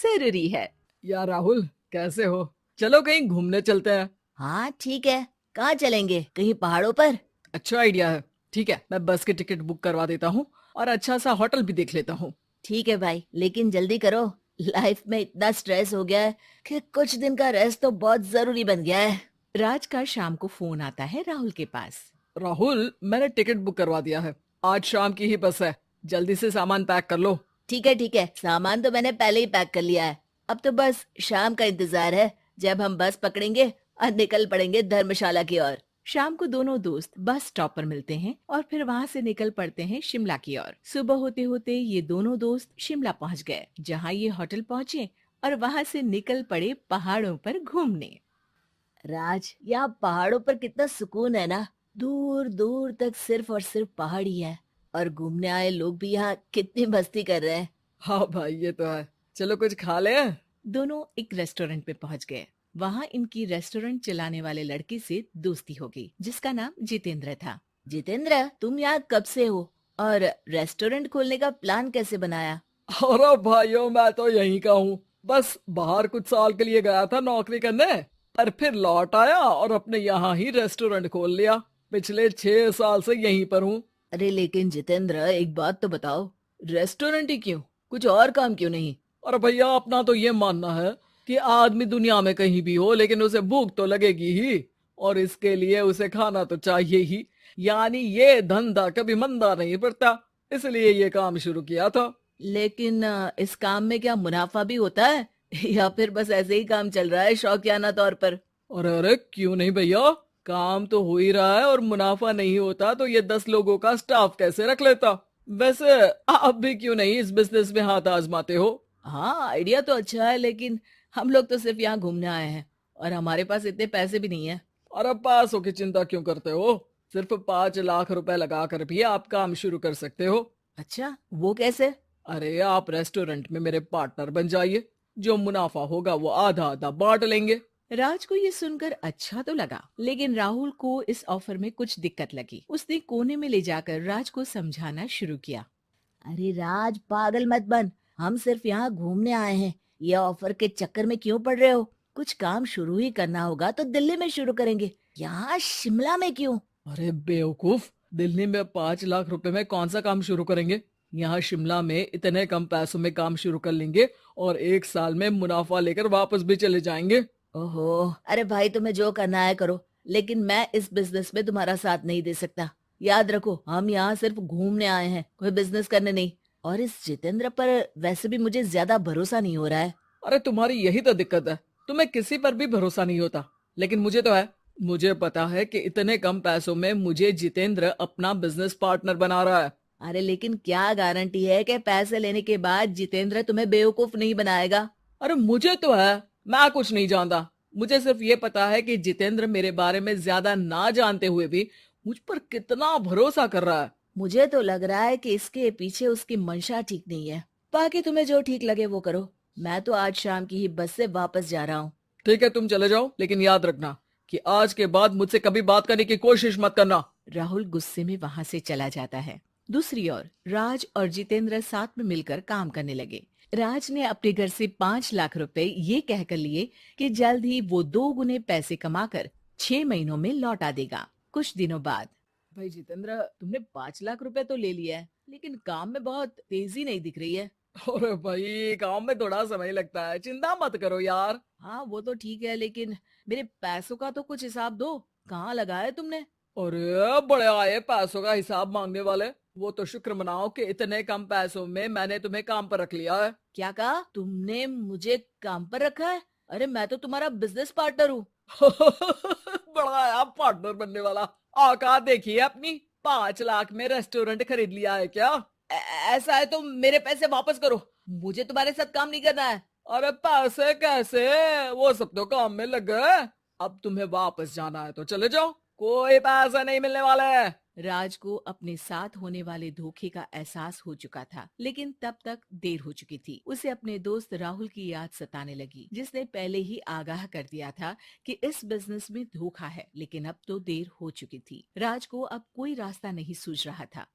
जरूरी है। यार राहुल, कैसे हो? चलो कहीं घूमने चलते हैं। हाँ ठीक है, कहाँ चलेंगे? कहीं पहाड़ों पर? अच्छा आइडिया है। ठीक है, मैं बस की टिकट बुक करवा देता हूँ और अच्छा सा होटल भी देख लेता हूँ। ठीक है भाई, लेकिन जल्दी करो। लाइफ में इतना स्ट्रेस हो गया है कि कुछ दिन का रेस्ट तो बहुत जरूरी बन गया है। राज का शाम को फोन आता है राहुल के पास। राहुल, मैंने टिकट बुक करवा दिया है। आज शाम की ही बस है। जल्दी से सामान पैक कर लो। ठीक है, सामान तो मैंने पहले ही पैक कर लिया है। अब तो बस शाम का इंतजार है, जब हम बस पकड़ेंगे और निकल पड़ेंगे धर्मशाला की ओर। शाम को दोनों दोस्त बस स्टॉप पर मिलते हैं और फिर वहाँ से निकल पड़ते हैं शिमला की ओर। सुबह होते होते ये दोनों दोस्त शिमला पहुँच गए, जहाँ ये होटल पहुँचे और वहाँ से निकल पड़े पहाड़ों पर घूमने। राज, यहाँ पहाड़ों पर कितना सुकून है ना। दूर दूर तक सिर्फ और सिर्फ पहाड़ ही है, और घूमने आए लोग भी यहाँ कितनी मस्ती कर रहे हैं। हाँ भाई, ये तो है। चलो कुछ खा ले। दोनों एक रेस्टोरेंट में पहुँच गए। वहाँ इनकी रेस्टोरेंट चलाने वाले लड़के से दोस्ती हो गई, जिसका नाम जितेंद्र था। जितेंद्र, तुम यहाँ कब से हो और रेस्टोरेंट खोलने का प्लान कैसे बनाया? अरे भाइयों, मैं तो यहीं का हूँ। बस बाहर कुछ साल के लिए गया था नौकरी करने, पर फिर लौट आया और अपने यहाँ ही रेस्टोरेंट खोल लिया। पिछले 6 साल से यहीं पर हूँ। अरे लेकिन जितेंद्र, एक बात तो बताओ, रेस्टोरेंट ही क्यों? कुछ और काम क्यों नहीं? और भैया, अपना तो ये मानना है कि आदमी दुनिया में कहीं भी हो, लेकिन उसे भूख तो लगेगी ही, और इसके लिए उसे खाना तो चाहिए ही। यानी ये धंधा कभी मंदा नहीं पड़ता, इसलिए ये काम शुरू किया था। लेकिन इस काम में क्या मुनाफा भी होता है या फिर बस ऐसे ही काम चल रहा है शौकियाना तौर पर? अरे अरे, क्यों नहीं भैया, काम तो हो ही रहा है, और मुनाफा नहीं होता तो ये 10 लोगों का स्टाफ कैसे रख लेता। वैसे आप भी क्यों नहीं इस बिजनेस में हाथ आजमाते हो? हाँ, आइडिया तो अच्छा है, लेकिन हम लोग तो सिर्फ यहाँ घूमने आए हैं और हमारे पास इतने पैसे भी नहीं है। अरे पैसों की चिंता क्यों करते हो? सिर्फ 5 लाख रुपए लगा कर भी आप काम शुरू कर सकते हो। अच्छा, वो कैसे? अरे आप रेस्टोरेंट में मेरे पार्टनर बन जाइए। जो मुनाफा होगा वो आधा आधा बांट लेंगे। राज को ये सुनकर अच्छा तो लगा, लेकिन राहुल को इस ऑफर में कुछ दिक्कत लगी। उसने कोने में ले जाकर राज को समझाना शुरू किया। अरे राज, पागल मत बन। हम सिर्फ यहाँ घूमने आए हैं, ये ऑफर के चक्कर में क्यों पड़ रहे हो? कुछ काम शुरू ही करना होगा तो दिल्ली में शुरू करेंगे, यहाँ शिमला में क्यों? अरे बेवकूफ, दिल्ली में 5 लाख रुपए में कौन सा काम शुरू करेंगे? यहाँ शिमला में इतने कम पैसों में काम शुरू कर लेंगे और 1 साल में मुनाफा लेकर वापस भी चले जाएंगे। ओहो, अरे भाई, तुम्हें जो करना है करो, लेकिन मैं इस बिजनेस में तुम्हारा साथ नहीं दे सकता। याद रखो, हम यहाँ सिर्फ घूमने आए हैं, कोई बिजनेस करने नहीं। और इस जितेंद्र पर वैसे भी मुझे ज्यादा भरोसा नहीं हो रहा है। अरे तुम्हारी यही तो दिक्कत है, तुम्हें किसी पर भी भरोसा नहीं होता, लेकिन मुझे तो है। मुझे पता है कि इतने कम पैसों में मुझे जितेंद्र अपना बिजनेस पार्टनर बना रहा है। अरे लेकिन क्या गारंटी है कि पैसे लेने के बाद जितेंद्र तुम्हें बेवकूफ नहीं बनाएगा? अरे मुझे तो है, मैं कुछ नहीं जानता। मुझे सिर्फ ये पता है कि जितेंद्र मेरे बारे में ज्यादा ना जानते हुए भी मुझ पर कितना भरोसा कर रहा है। मुझे तो लग रहा है कि इसके पीछे उसकी मंशा ठीक नहीं है। बाकी तुम्हें जो ठीक लगे वो करो। मैं तो आज शाम की ही बस से वापस जा रहा हूँ। ठीक है, तुम चले जाओ, लेकिन याद रखना कि आज के बाद मुझसे कभी बात करने की कोशिश मत करना। राहुल गुस्से में वहाँ से चला जाता है। दूसरी ओर राज और जितेंद्र साथ में मिलकर काम करने लगे। राज ने अपने घर से 5 लाख रुपए ये कहकर लिए कि जल्द ही वो 2 गुने पैसे कमाकर 6 महीनों में लौटा देगा। कुछ दिनों बाद, भाई जितेंद्र, तुमने 5 लाख रुपए तो ले लिया है, लेकिन काम में बहुत तेजी नहीं दिख रही है। अरे भाई, काम में थोड़ा समय लगता है, चिंता मत करो यार। हाँ वो तो ठीक है, लेकिन मेरे पैसों का तो कुछ हिसाब दो। कहाँ लगाया तुमने? अरे बड़े आए पैसों का हिसाब मांगने वाले। वो तो शुक्र मनाओ कि इतने कम पैसों में मैंने तुम्हें काम पर रख लिया है। क्या कहा तुमने? मुझे काम पर रखा है? अरे मैं तो तुम्हारा बिजनेस पार्टनर हूँ। बड़ा आया पार्टनर बनने वाला। औकात देखिए अपनी। 5 लाख में रेस्टोरेंट खरीद लिया है क्या? ऐसा है तो मेरे पैसे वापस करो, मुझे तुम्हारे साथ काम नहीं करना है। अरे पैसे कैसे? वो सब तो काम में लग गए। अब तुम्हें वापस जाना है तो चले जाओ, कोई पैसा नहीं मिलने वाला है। राज को अपने साथ होने वाले धोखे का एहसास हो चुका था, लेकिन तब तक देर हो चुकी थी। उसे अपने दोस्त राहुल की याद सताने लगी, जिसने पहले ही आगाह कर दिया था कि इस बिजनेस में धोखा है, लेकिन अब तो देर हो चुकी थी। राज को अब कोई रास्ता नहीं सूझ रहा था।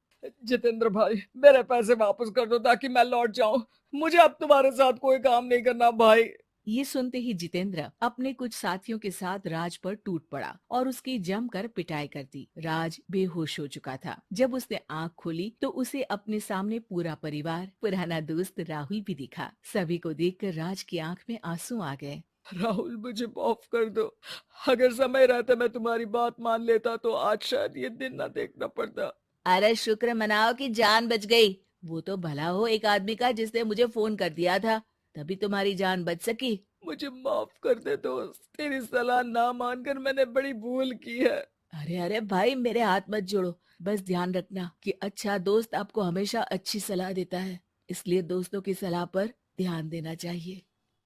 जितेंद्र भाई, मेरे पैसे वापस कर दो ताकि मैं लौट जाऊं। मुझे अब तुम्हारे साथ कोई काम नहीं करना भाई। ये सुनते ही जितेंद्र अपने कुछ साथियों के साथ राज पर टूट पड़ा और उसकी जमकर पिटाई कर दी। राज बेहोश हो चुका था। जब उसने आंख खोली तो उसे अपने सामने पूरा परिवार, पुराना दोस्त राहुल भी दिखा। सभी को देखकर राज की आंख में आंसू आ गए। राहुल, मुझे माफ कर दो। अगर समय रहते मैं तुम्हारी बात मान लेता तो आज शायद ये दिन ना देखना पड़ता। अरे शुक्र मनाओ कि जान बच गई। वो तो भला हो एक आदमी का जिसने मुझे फोन कर दिया था, तभी तुम्हारी जान बच सकी। मुझे माफ कर दे दोस्त, तेरी सलाह ना मानकर मैंने बड़ी भूल की है। अरे अरे भाई, मेरे हाथ मत जोड़ो। बस ध्यान रखना कि अच्छा दोस्त आपको हमेशा अच्छी सलाह देता है, इसलिए दोस्तों की सलाह पर ध्यान देना चाहिए।